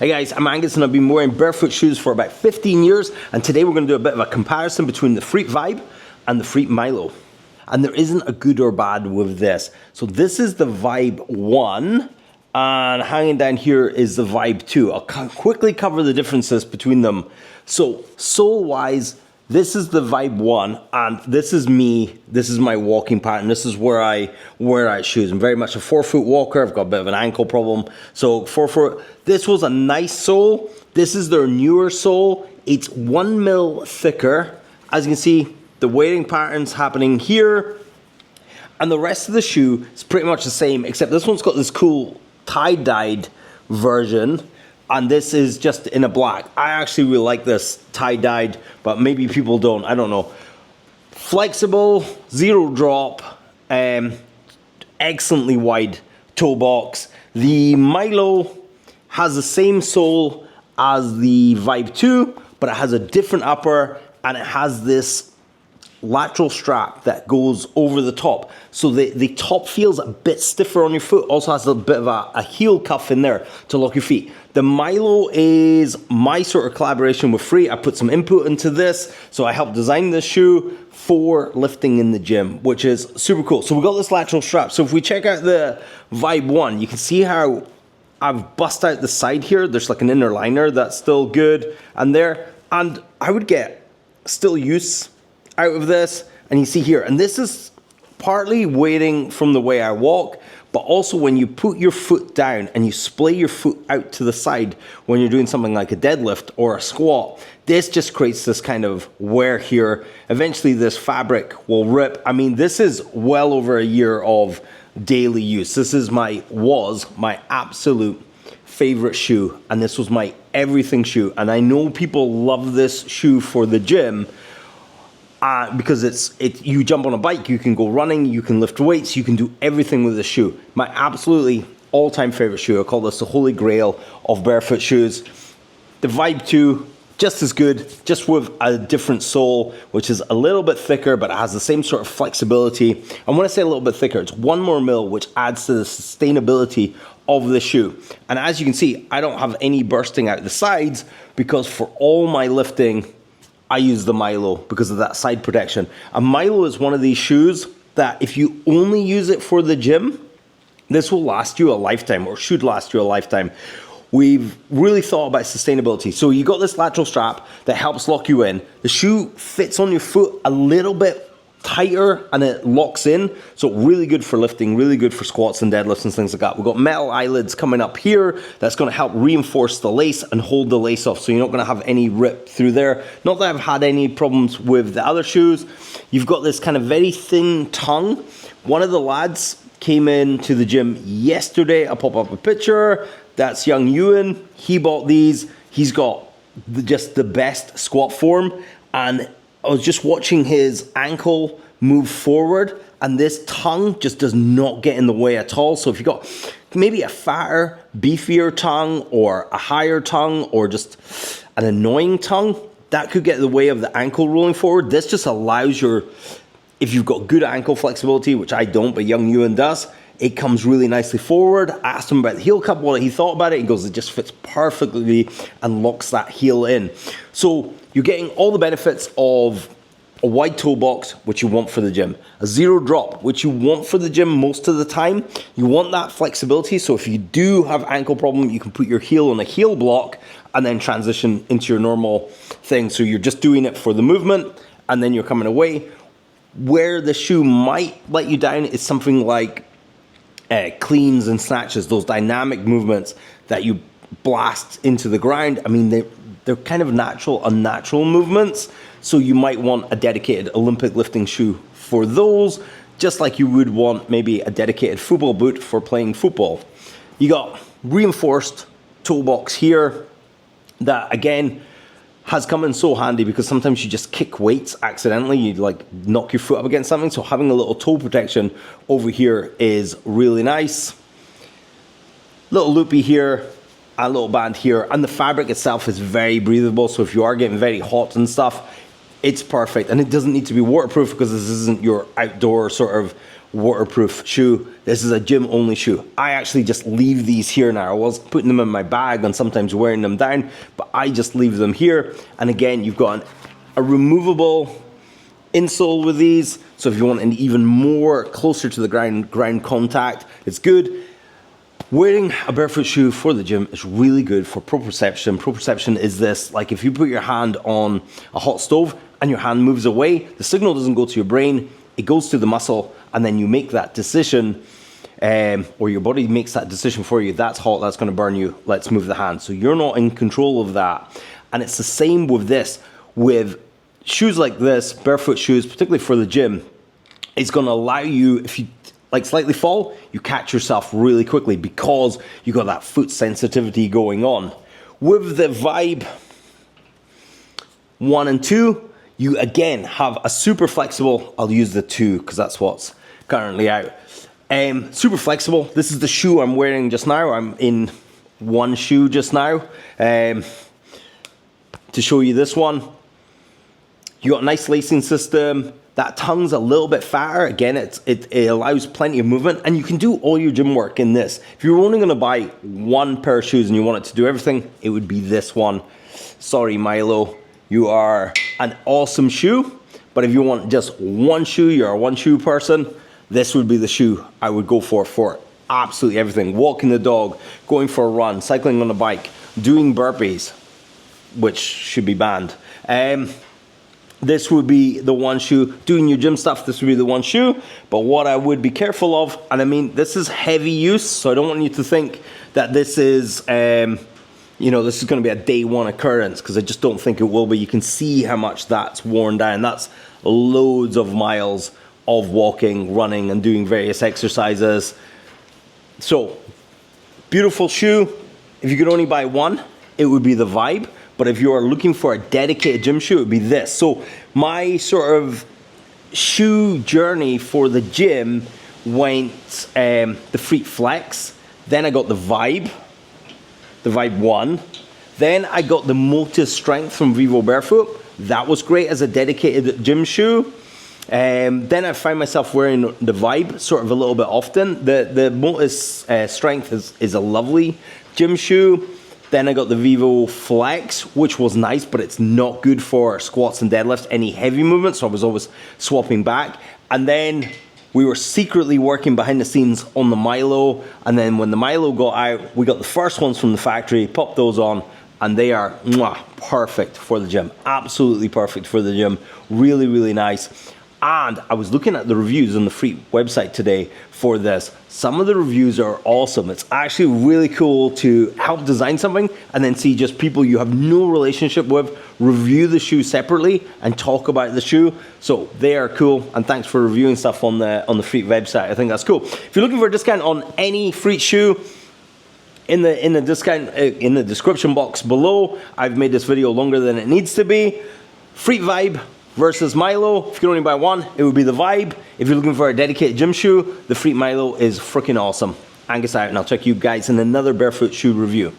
Hey guys, I'm Angus and I've been wearing barefoot shoes for about 15 years, and today we're going to do a bit of a comparison between the Freet Vibe and the Freet Milo. And there isn't a good or bad with this. So this is the Vibe 1, and hanging down here is the Vibe 2. I'll quickly cover the differences between them. So sole-wise, this is the Vibe 1, and this is me. This is my walking pattern. This is where I wear out shoes. I'm very much a 4-foot walker. I've got a bit of an ankle problem. So 4-foot. This was a nice sole. This is their newer sole. It's 1 mil thicker. As you can see, the weighting pattern's happening here. And the rest of the shoe is pretty much the same, except this one's got this cool tie-dyed version. And this is just in a black. I actually really like this tie-dyed, but maybe people don't, I don't know. Flexible, zero drop, excellently wide toe box. The Milo has the same sole as the Vibe 2, but it has a different upper, and it has this lateral strap that goes over the top. So the top feels a bit stiffer on your foot. Also has a bit of a heel cuff in there to lock your feet. The Milo is my sort of collaboration with Freet. I put some input into this. So I helped design this shoe for lifting in the gym, which is super cool. So we got this lateral strap. So if we check out the Vibe 1, you can see how I've bust out the side here. There's like an inner liner that's still good and there. And I would get still use out of this, and you see here, and this is partly weighting from the way I walk, but also when you put your foot down and you splay your foot out to the side when you're doing something like a deadlift or a squat, this just creates this kind of wear here. Eventually this fabric will rip. I mean, this is well over a year of daily use. This is was my absolute favorite shoe, and this was my everything shoe. And I know people love this shoe for the gym, because you jump on a bike, you can go running, you can lift weights, you can do everything with this shoe. My absolutely all-time favorite shoe. I call this the holy grail of barefoot shoes. The Vibe 2, just as good, just with a different sole, which is a little bit thicker, but it has the same sort of flexibility. And when I say a little bit thicker, it's 1 more mil, which adds to the sustainability of the shoe. And as you can see, I don't have any bursting out the sides, because for all my lifting, I use the Milo because of that side protection. A Milo is one of these shoes that if you only use it for the gym, this will last you a lifetime, or should last you a lifetime. We've really thought about sustainability. So you got this lateral strap that helps lock you in. The shoe fits on your foot a little bit tighter and it locks in. So really good for lifting, really good for squats and deadlifts and things like that. We've got metal eyelids coming up here that's going to help reinforce the lace and hold the lace off, so you're not going to have any rip through there. Not that I've had any problems with the other shoes. You've got this kind of very thin tongue. One of the lads came in to the gym yesterday. I'll pop up a picture. That's young Ewan. He bought these. He's got just the best squat form, and I was just watching his ankle move forward, and this tongue just does not get in the way at all. So if you've got maybe a fatter, beefier tongue, or a higher tongue, or just an annoying tongue, that could get in the way of the ankle rolling forward. This just allows if you've got good ankle flexibility, which I don't, but young Ewan does, it comes really nicely forward. I asked him about the heel cup, what he thought about it. He goes, it just fits perfectly and locks that heel in. So you're getting all the benefits of a wide toe box, which you want for the gym. A zero drop, which you want for the gym most of the time. You want that flexibility, so if you do have ankle problem, you can put your heel on a heel block and then transition into your normal thing. So you're just doing it for the movement, and then you're coming away. Where the shoe might let you down is something like cleans and snatches, those dynamic movements that you blast into the ground. I mean, they're kind of unnatural movements, so you might want a dedicated Olympic lifting shoe for those, just like you would want maybe a dedicated football boot for playing football. You got reinforced toe box here that, again, has come in so handy, because sometimes you just kick weights accidentally, you like knock your foot up against something, so having a little toe protection over here is really nice. Little loopy here, a little band here, and the fabric itself is very breathable, so if you are getting very hot and stuff, it's perfect. And it doesn't need to be waterproof, because this isn't your outdoor sort of waterproof shoe. This is a gym only shoe. I actually just leave these here now. I was putting them in my bag and sometimes wearing them down, but I just leave them here. And again, you've got a removable insole with these. So if you want an even more closer to the ground contact, it's good. Wearing a barefoot shoe for the gym is really good for proprioception. Proprioception is this, like if you put your hand on a hot stove and your hand moves away, the signal doesn't go to your brain, it goes to the muscle, and then you make that decision, or your body makes that decision for you. That's hot, that's gonna burn you, let's move the hand. So you're not in control of that. And it's the same with this. With shoes like this, barefoot shoes, particularly for the gym, it's gonna allow you, if you like slightly fall, you catch yourself really quickly because you got that foot sensitivity going on. With the Vibe 1 and 2, you again have a super flexible, I'll use the 2 because that's what's currently out. Super flexible, this is the shoe I'm wearing just now. I'm in one shoe just now. To show you this one, you got a nice lacing system. That tongue's a little bit fatter. Again, it allows plenty of movement, and you can do all your gym work in this. If you're only gonna buy one pair of shoes and you want it to do everything, it would be this one. Sorry, Milo, you are an awesome shoe, but if you want just one shoe, you're a one shoe person, this would be the shoe I would go for absolutely everything. Walking the dog, going for a run, cycling on a bike, doing burpees, which should be banned. This would be the one shoe. Doing your gym stuff, this would be the one shoe. But what I would be careful of, and I mean, this is heavy use, so I don't want you to think that this is, this is gonna be a day one occurrence, because I just don't think it will be. You can see how much that's worn down. That's loads of miles of walking, running, and doing various exercises. So, beautiful shoe. If you could only buy one, it would be the Vibe. But if you are looking for a dedicated gym shoe, it would be this. So my sort of shoe journey for the gym went the Freet Flex. Then I got the Vibe 1. Then I got the Motus Strength from Vivo Barefoot. That was great as a dedicated gym shoe. Then I find myself wearing the Vibe sort of a little bit often. The Motus Strength is a lovely gym shoe. Then I got the Vivo Flex, which was nice, but it's not good for squats and deadlifts, any heavy movement, so I was always swapping back. And then we were secretly working behind the scenes on the Milo, and then when the Milo got out, we got the first ones from the factory, popped those on, and they are perfect for the gym. Absolutely perfect for the gym. Really, really nice. And I was looking at the reviews on the Freet website today for this. Some of the reviews are awesome. It's actually really cool to help design something and then see just people you have no relationship with review the shoe separately and talk about the shoe. So they are cool, and thanks for reviewing stuff on the Freet website. I think that's cool. If you're looking for a discount on any Freet shoe, in the description box below, I've made this video longer than it needs to be. Freet Vibe versus Milo. If you can only buy one, it would be the Vibe. If you're looking for a dedicated gym shoe, the Freet Milo is freaking awesome. Angus out, and I'll check you guys in another barefoot shoe review.